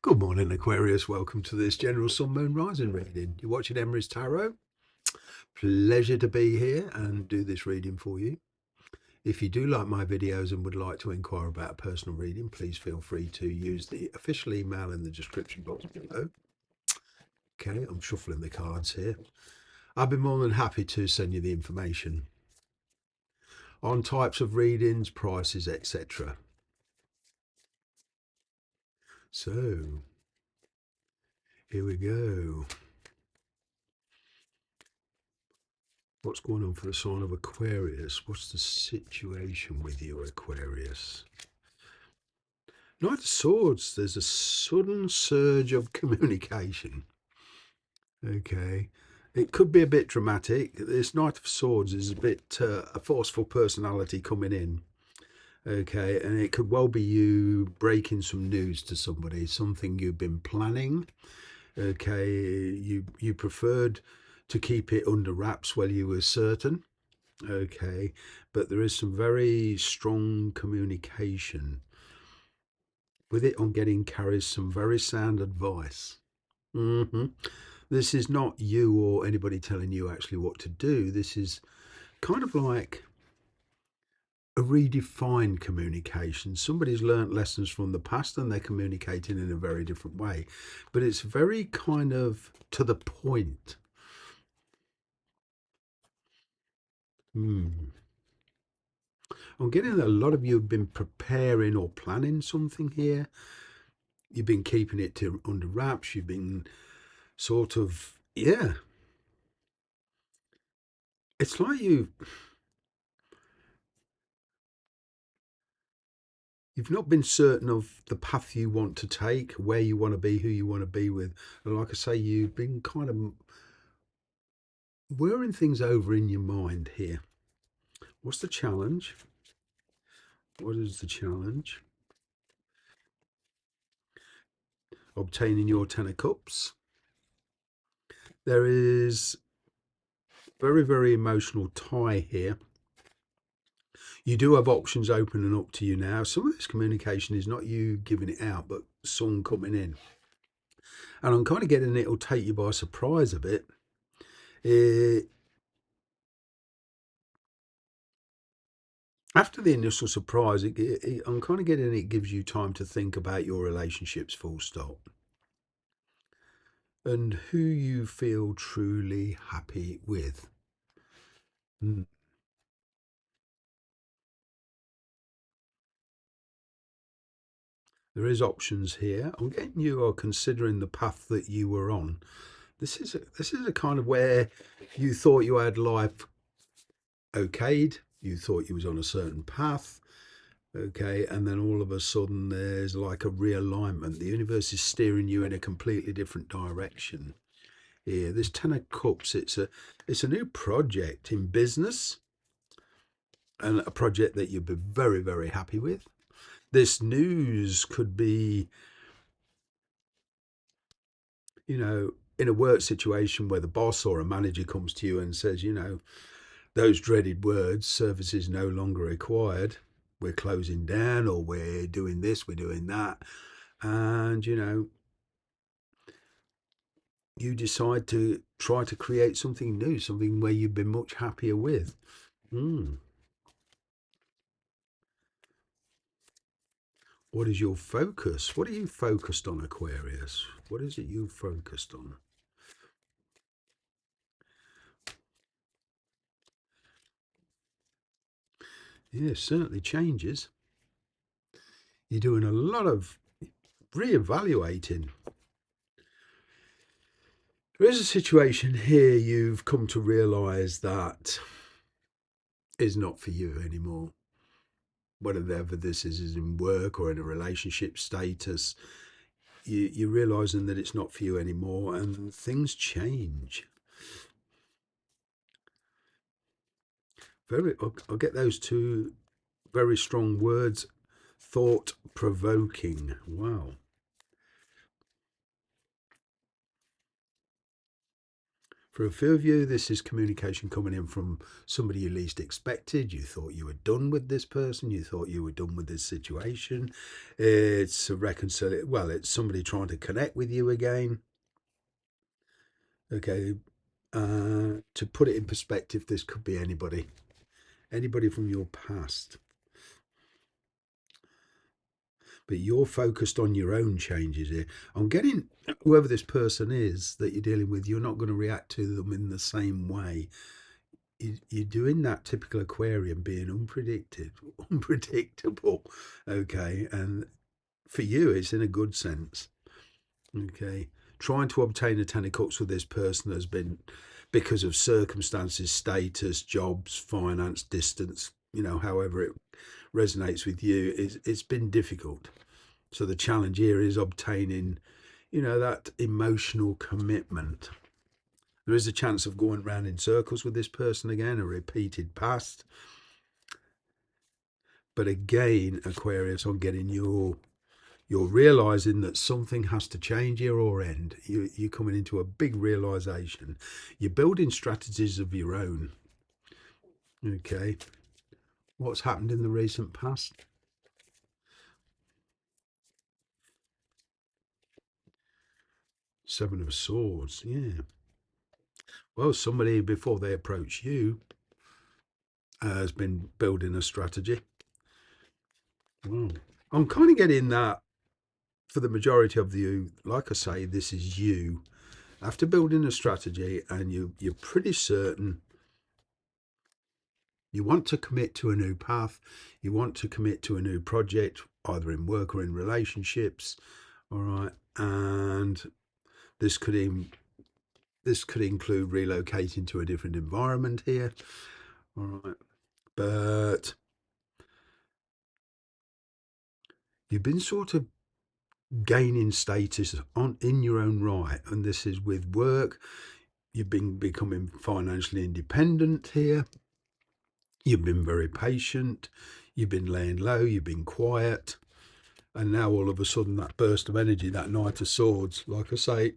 Good morning, Aquarius. Welcome to this general sun, moon, rising reading. You're watching Emery's Tarot. Pleasure to be here and do this reading for you. If you do like my videos and would like to inquire about a personal reading, please feel free to use the official email in the description box below. Okay, I'm shuffling the cards here. I'd be more than happy to send you the information on types of readings, prices, etc. So, here we go. What's going on for the sign of Aquarius? What's the situation with you, Aquarius? Knight of Swords, there's a sudden surge of communication. Okay. It could be a bit dramatic. This Knight of Swords is a bit a forceful personality coming in. Okay. And it could well be you breaking some news to somebody, something you've been planning. Okay. You preferred to keep it under wraps while you were certain. Okay. But there is some very strong communication. With it on getting carries some very sound advice. This is not you or anybody telling you actually what to do. This is kind of like a redefined communication. Somebody's learnt lessons from the past and they're communicating in a very different way. But it's very kind of to the point. I'm getting a lot of you have been preparing or planning something here. You've been keeping it under wraps. You've been sort of, yeah. It's like you've not been certain of the path you want to take, where you want to be, who you want to be with. And like I say, you've been kind of whirring things over in your mind here. What's the challenge? What is the challenge? Obtaining your Ten of Cups. There is very, very emotional tie here. You do have options opening up to you now. Some of this communication is not you giving it out, but someone coming in. And I'm kind of getting it'll take you by surprise a bit. After the initial surprise, I'm kind of getting it gives you time to think about your relationships, full stop, and who you feel truly happy with. Mm. There is options here. I'm getting you are considering the path that you were on. This is a kind of where you thought you had life okayed. You thought you was on a certain path. Okay, and then all of a sudden there's like a realignment. The universe is steering you in a completely different direction here. This Ten of Cups, it's a new project in business and a project that you'll be very, very happy with. This news could be, in a work situation where the boss or a manager comes to you and says, those dreaded words, services no longer required, we're closing down, or we're doing this, we're doing that. And, you decide to try to create something new, something where you've been much happier with. What is your focus? What are you focused on, Aquarius? What is it you focused on? Yeah, certainly changes. You're doing a lot of re-evaluating. There is a situation here you've come to realise that is not for you anymore. Whatever this is in work or in a relationship status, you're realising that it's not for you anymore, and things change. I'll get those two very strong words. Thought provoking. Wow. For a few of you, this is communication coming in from somebody you least expected. You thought you were done with this person. You thought you were done with this situation. It's a reconciliation. Well, it's somebody trying to connect with you again. Okay. To put it in perspective, this could be anybody. Anybody from your past. But you're focused on your own changes here. I'm getting whoever this person is that you're dealing with, you're not going to react to them in the same way. You're doing that typical Aquarian, being unpredictable. Okay. And for you, it's in a good sense. Okay. Trying to obtain a 10 of cups with this person has been because of circumstances, status, jobs, finance, distance, however it resonates with you, it's been difficult. So the challenge here is obtaining, that emotional commitment. There is a chance of going round in circles with this person again, a repeated past. But again, Aquarius, I'm getting you're realizing that something has to change here or end. You're coming into a big realization. You're building strategies of your own. Okay. What's happened in the recent past? Seven of Swords, yeah. Well, somebody before they approach you has been building a strategy. Wow. I'm kind of getting that for the majority of you. Like I say, this is you. After building a strategy and you're pretty certain you want to commit to a new path, you want to commit to a new project, either in work or in relationships. All right. And this could include relocating to a different environment here. All right. But you've been sort of gaining status in your own right, and this is with work. You've been becoming financially independent here. You've been very patient. You've been laying low. You've been quiet. And now all of a sudden that burst of energy, that Knight of Swords, like I say,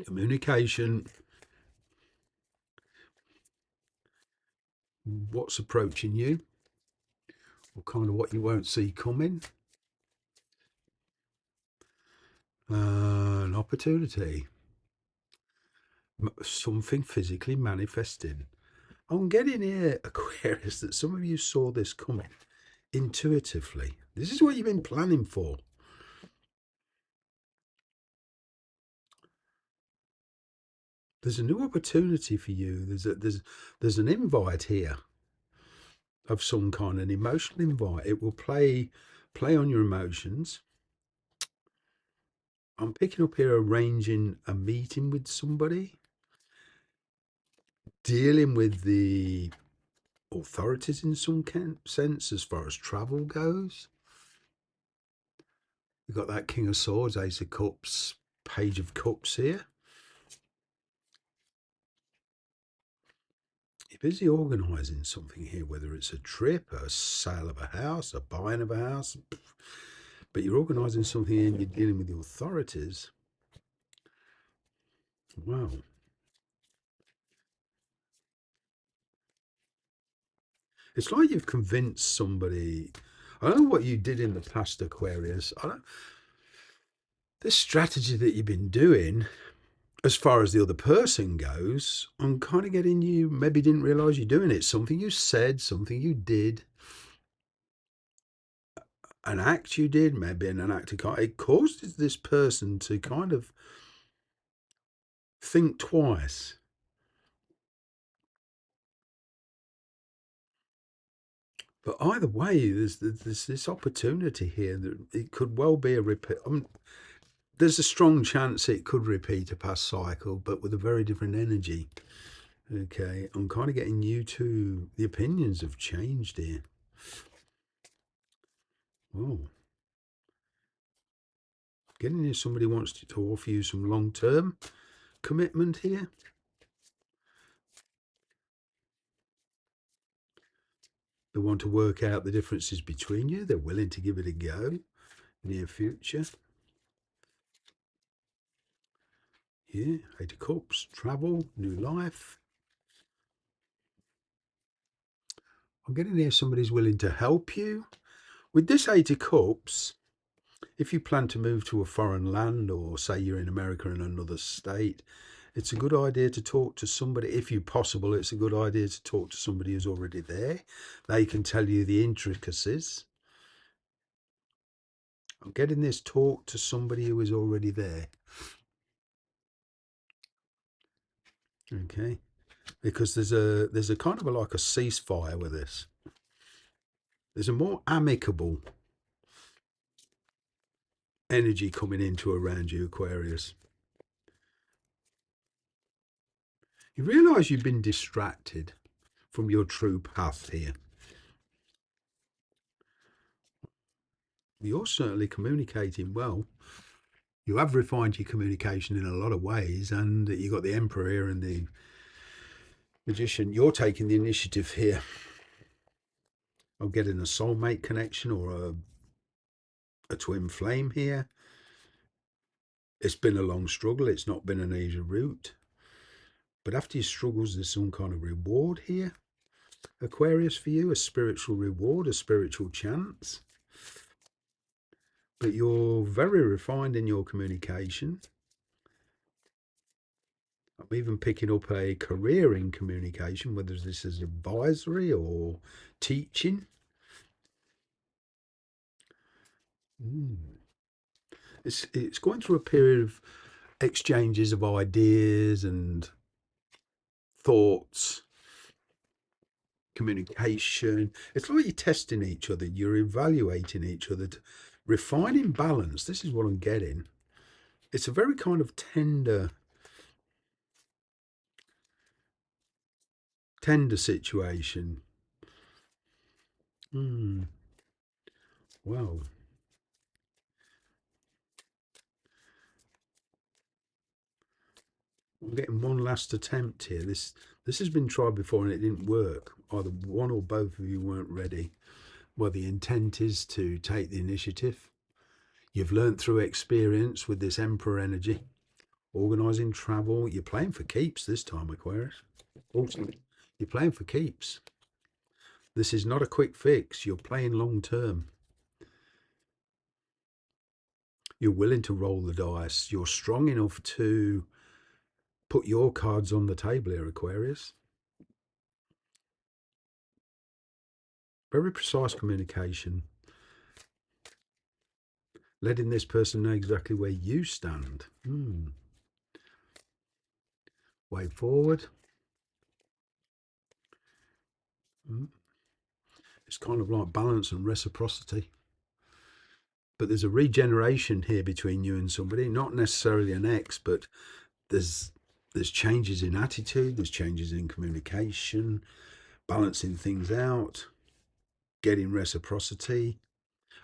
communication, what's approaching you, or kind of what you won't see coming. An opportunity, something physically manifesting. I'm getting here, Aquarius, that some of you saw this coming intuitively. This is what you've been planning for. There's a new opportunity for you. There's an invite here of some kind, an emotional invite. It will play on your emotions. I'm picking up here arranging a meeting with somebody, dealing with the authorities in some sense as far as travel goes. We've got that King of Swords, Ace of Cups, Page of Cups here. You're busy organising something here, whether it's a trip, a sale of a house, a buying of a house. But you're organising something and you're dealing with the authorities. Wow. It's like you've convinced somebody. I don't know what you did in the past, Aquarius. This strategy that you've been doing, as far as the other person goes, I'm kind of getting you maybe didn't realise you're doing it. Something you said, something you did, an act you did, maybe an act it caused this person to kind of think twice. But either way, there's this opportunity here that it could well be a repeat. There's a strong chance it could repeat a past cycle, but with a very different energy. Okay, I'm kind of getting you to the opinions have changed here. Oh, getting here, somebody wants to offer you some long-term commitment here. They want to work out the differences between you. They're willing to give it a go near future. Yeah, Eight of Cups, travel, new life. I'm getting here somebody's willing to help you. With this Eight of Cups, if you plan to move to a foreign land, or say you're in America in another state, it's a good idea to talk to somebody. If you possible, it's a good idea to talk to somebody who's already there. They can tell you the intricacies. I'm getting this talk to somebody who is already there. Okay, because there's a kind of like a ceasefire with this. There's a more amicable energy coming into around you, Aquarius. You realise you've been distracted from your true path here. You're certainly communicating well. You have refined your communication in a lot of ways, and you've got the Emperor here and the Magician. You're taking the initiative here. I'm getting a soulmate connection or a twin flame here. It's been a long struggle. It's not been an easy route. But after your struggles, there's some kind of reward here, Aquarius, for you, a spiritual reward, a spiritual chance. But you're very refined in your communication. I'm even picking up a career in communication, whether this is advisory or teaching. It's going through a period of exchanges of ideas and thoughts, communication. It's like you're testing each other, you're evaluating each other, refining balance. This is what I'm getting. It's a very kind of tender situation. Wow. I'm getting one last attempt here. This has been tried before and it didn't work. Either one or both of you weren't ready. Well, the intent is to take the initiative. You've learned through experience with this Emperor energy. Organising travel. You're playing for keeps this time, Aquarius. Ultimately, you're playing for keeps. This is not a quick fix. You're playing long term. You're willing to roll the dice. You're strong enough to put your cards on the table here, Aquarius. Very precise communication. Letting this person know exactly where you stand. Way forward. It's kind of like balance and reciprocity. But there's a regeneration here between you and somebody, not necessarily an ex, but there's changes in attitude, there's changes in communication, balancing things out, getting reciprocity.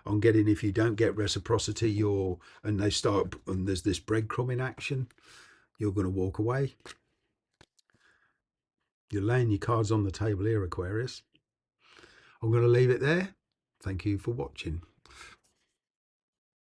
I'm getting, if you don't get reciprocity, and there's this breadcrumbing action, you're going to walk away. You're laying your cards on the table here, Aquarius. I'm going to leave it there. Thank you for watching.